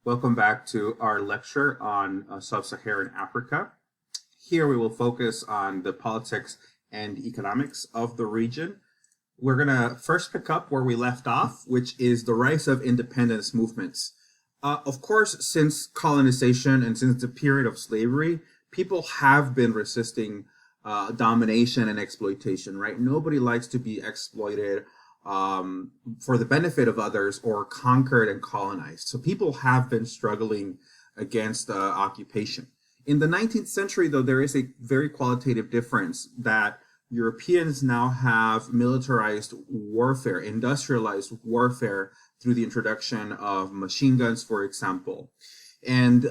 Welcome back to our lecture on Sub-Saharan Africa. Here we will focus on the politics and economics of the region. We're going to first pick up where we left off, which is the rise of independence movements. Of course, since colonization and since the period of slavery, people have been resisting domination and exploitation, right? Nobody likes to be exploited for the benefit of others or conquered and colonized. So people have been struggling against occupation. In the 19th century, though, there is a very qualitative difference that Europeans now have militarized warfare, industrialized warfare through the introduction of machine guns, for example. And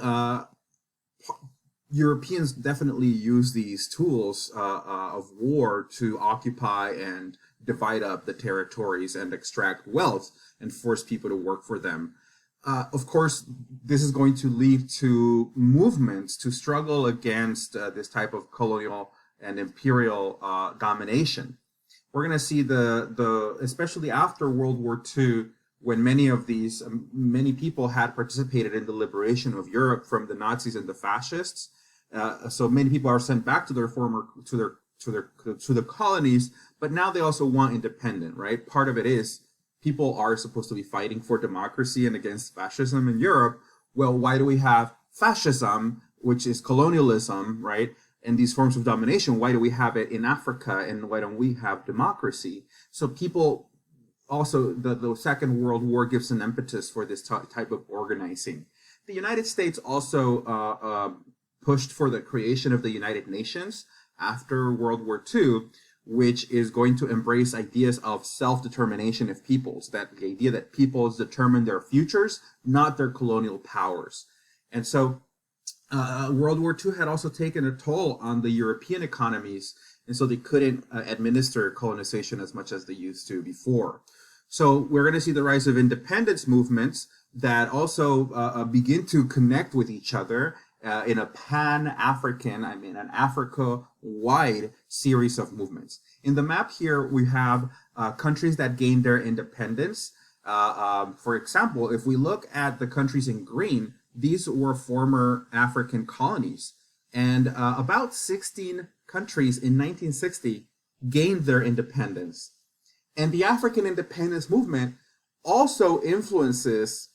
Europeans definitely use these tools of war to occupy and divide up the territories and extract wealth and force people to work for them. Of course, this is going to lead to movements to struggle against this type of colonial and imperial domination. We're going to see especially after World War II, when many people had participated in the liberation of Europe from the Nazis and the fascists. So many people are sent back to their to the colonies, but now they also want independence, right? Part of it is people are supposed to be fighting for democracy and against fascism in Europe. Well, why do we have fascism, which is colonialism, right? And these forms of domination, why do we have it in Africa and why don't we have democracy? So people also, the Second World War gives an impetus for this type of organizing. The United States also pushed for the creation of the United Nations after World War II, which is going to embrace ideas of self-determination of peoples, that the idea that peoples determine their futures, not their colonial powers. And so World War II had also taken a toll on the European economies, and so they couldn't administer colonization as much as they used to before. So we're going to see the rise of independence movements that also begin to connect with each other in a pan-African, an Africa-wide series of movements. In the map here, we have countries that gained their independence. For example, if we look at the countries in green, these were former African colonies. And about 16 countries in 1960 gained their independence. And the African independence movement also influences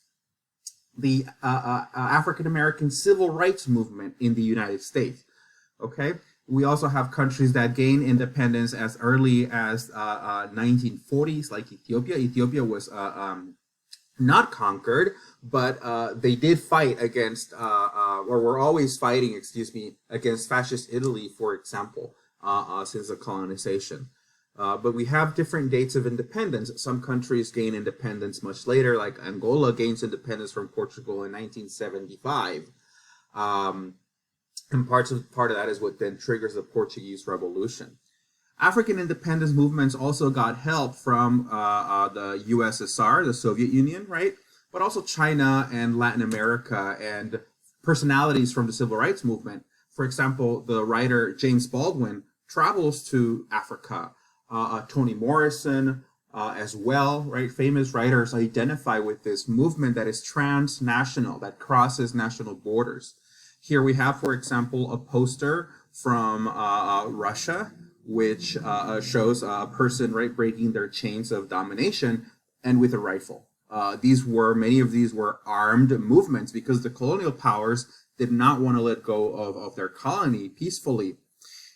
the African-American civil rights movement in the United States. Okay, we also have countries that gain independence as early as 1940s, like Ethiopia. Ethiopia was not conquered, but they did fight against, or were always fighting, against fascist Italy, for example, since the colonization. But we have different dates of independence. Some countries gain independence much later, like Angola gains independence from Portugal in 1975. And part of that is what then triggers the Portuguese Revolution. African independence movements also got help from the USSR, the Soviet Union, right? But also China and Latin America and personalities from the civil rights movement. For example, the writer James Baldwin travels to Africa. Toni Morrison as well, right? Famous writers identify with this movement that is transnational, that crosses national borders. Here we have, for example, a poster from Russia, which shows a person, right, breaking their chains of domination and with a rifle. Many of these were armed movements because the colonial powers did not want to let go of their colony peacefully.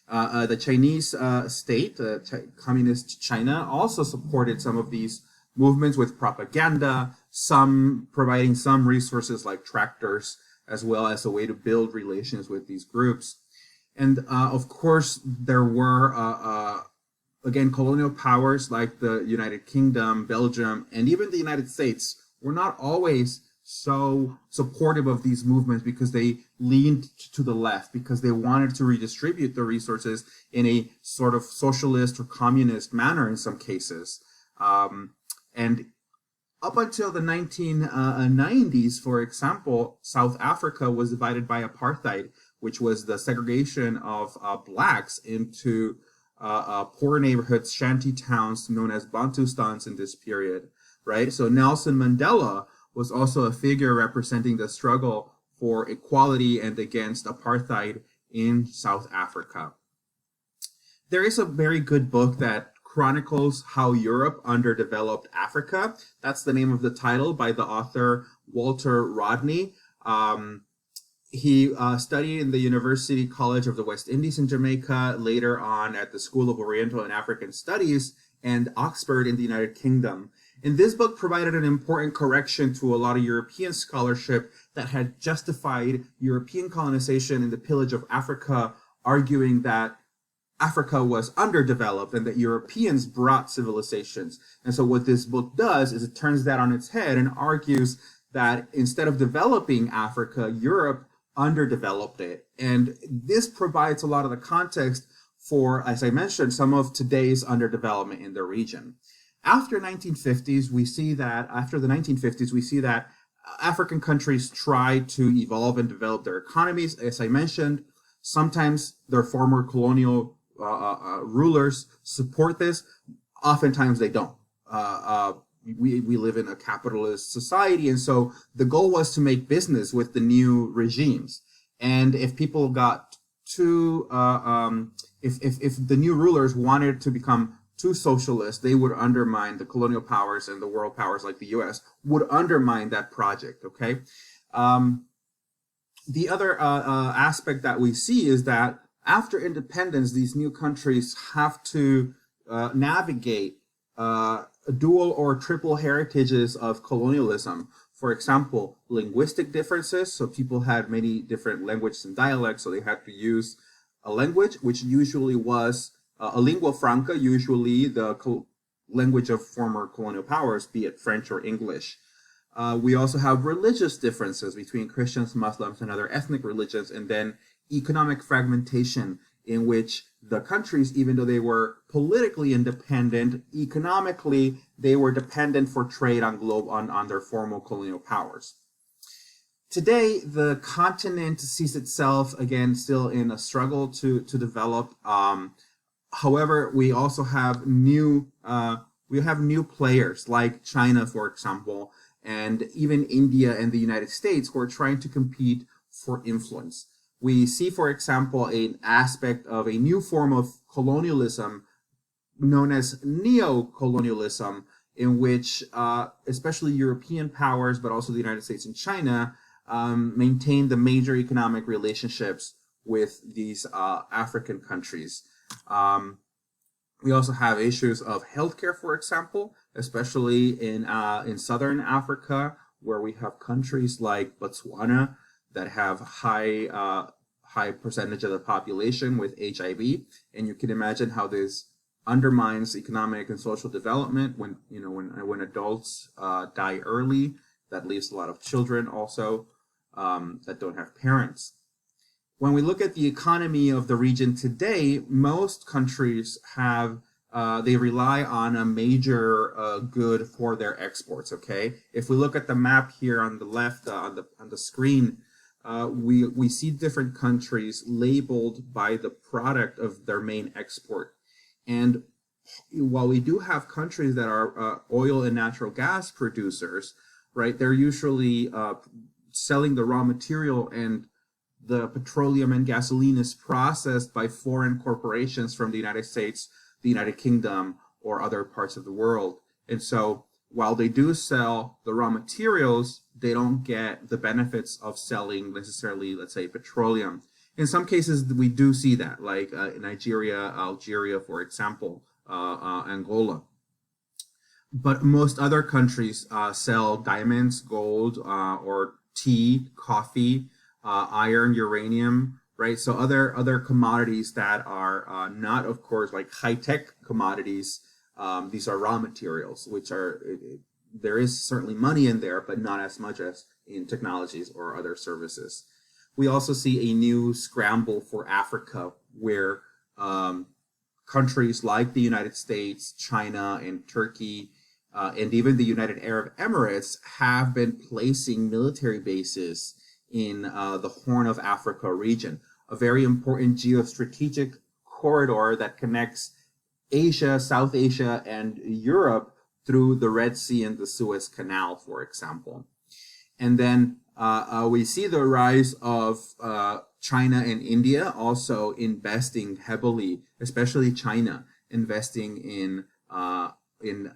The Chinese state, Communist China, also supported some of these movements with propaganda, some providing some resources like tractors, as well as a way to build relations with these groups. And of course, there were, again, colonial powers like the United Kingdom, Belgium, and even the United States were not always so supportive of these movements because they leaned to the left, because they wanted to redistribute the resources in a sort of socialist or communist manner in some cases. And up until the 1990s, for example, South Africa was divided by apartheid, which was the segregation of blacks into poor neighborhoods, shanty towns known as Bantustans in this period, right? So Nelson Mandela was also a figure representing the struggle for equality and against apartheid in South Africa. There is a very good book that chronicles how Europe underdeveloped Africa. That's the name of the title, by the author Walter Rodney. He studied in the University College of the West Indies in Jamaica, later on at the School of Oriental and African Studies, and Oxford in the United Kingdom. And this book provided an important correction to a lot of European scholarship that had justified European colonization and the pillage of Africa, arguing that Africa was underdeveloped and that Europeans brought civilizations. And so what this book does is it turns that on its head and argues that instead of developing Africa, Europe underdeveloped it. And this provides a lot of the context for, as I mentioned, some of today's underdevelopment in the region. After the 1950s, we see that African countries tried to evolve and develop their economies. As I mentioned, sometimes their former colonial rulers support this. Oftentimes they don't. We live in a capitalist society, and so the goal was to make business with the new regimes. And if people got too, if the new rulers wanted to become too socialist, they would undermine the colonial powers, and the world powers like the U.S. would undermine that project. Okay. The other aspect that we see is that after independence, these new countries have to navigate dual or triple heritages of colonialism. For example, linguistic differences. So people had many different languages and dialects, so they had to use a language, which usually was a lingua franca, usually the language of former colonial powers, be it French or English. We also have religious differences between Christians, Muslims, and other ethnic religions, and then economic fragmentation, in which the countries, even though they were politically independent, economically they were dependent for trade on their former colonial powers. Today, the continent sees itself again still in a struggle to develop. However, we also have new players like China, for example, and even India and the United States, who are trying to compete for influence. We see, for example, an aspect of a new form of colonialism known as neo-colonialism, in which especially European powers, but also the United States and China, maintain the major economic relationships with these African countries. We also have issues of healthcare, for example, especially in Southern Africa, where we have countries like Botswana that have high percentage of the population with HIV, and you can imagine how this undermines economic and social development when adults die early. That leaves a lot of children also that don't have parents. When we look at the economy of the region today, most countries have they rely on a major good for their exports. Okay, if we look at the map here on the left on the screen, we see different countries labeled by the product of their main export. And while we do have countries that are oil and natural gas producers, right, they're usually selling the raw material, and the petroleum and gasoline is processed by foreign corporations from the United States, the United Kingdom, or other parts of the world. And so while they do sell the raw materials, they don't get the benefits of selling necessarily, let's say, petroleum. In some cases, we do see that, like Nigeria, Algeria, for example, Angola. But most other countries sell diamonds, gold, or tea, coffee, iron, uranium, right? So other commodities that are not, of course, like high-tech commodities. These are raw materials, which are, there is certainly money in there, but not as much as in technologies or other services. We also see a new scramble for Africa, where countries like the United States, China, and Turkey, and even the United Arab Emirates have been placing military bases in the Horn of Africa region, a very important geostrategic corridor that connects Asia, South Asia, and Europe through the Red Sea and the Suez Canal, for example. And then we see the rise of China and India also investing heavily, especially China, investing in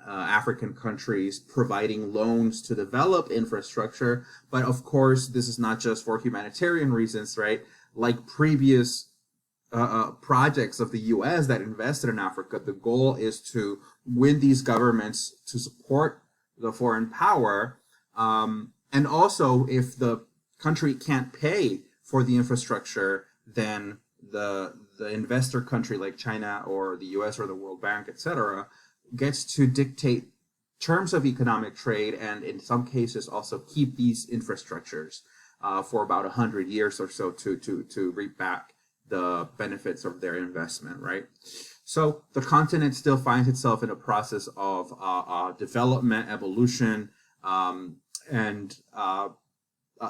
African countries, providing loans to develop infrastructure. But of course, this is not just for humanitarian reasons, right? Like previous projects of the U.S. that invested in Africa, the goal is to win these governments to support the foreign power. And also, if the country can't pay for the infrastructure, then the investor country like China or the U.S. or the World Bank, etc., gets to dictate terms of economic trade, and in some cases also keep these infrastructures for about 100 years or so to reap back the benefits of their investment, right? So the continent still finds itself in a process of development, evolution, and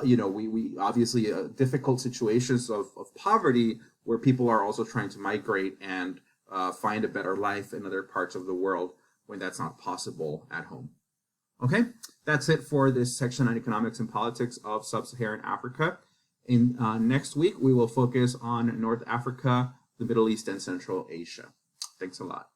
we obviously difficult situations of poverty where people are also trying to migrate and find a better life in other parts of the world when that's not possible at home. Okay, that's it for this section on economics and politics of sub-Saharan Africa. In next week, we will focus on North Africa, the Middle East, and Central Asia. Thanks a lot.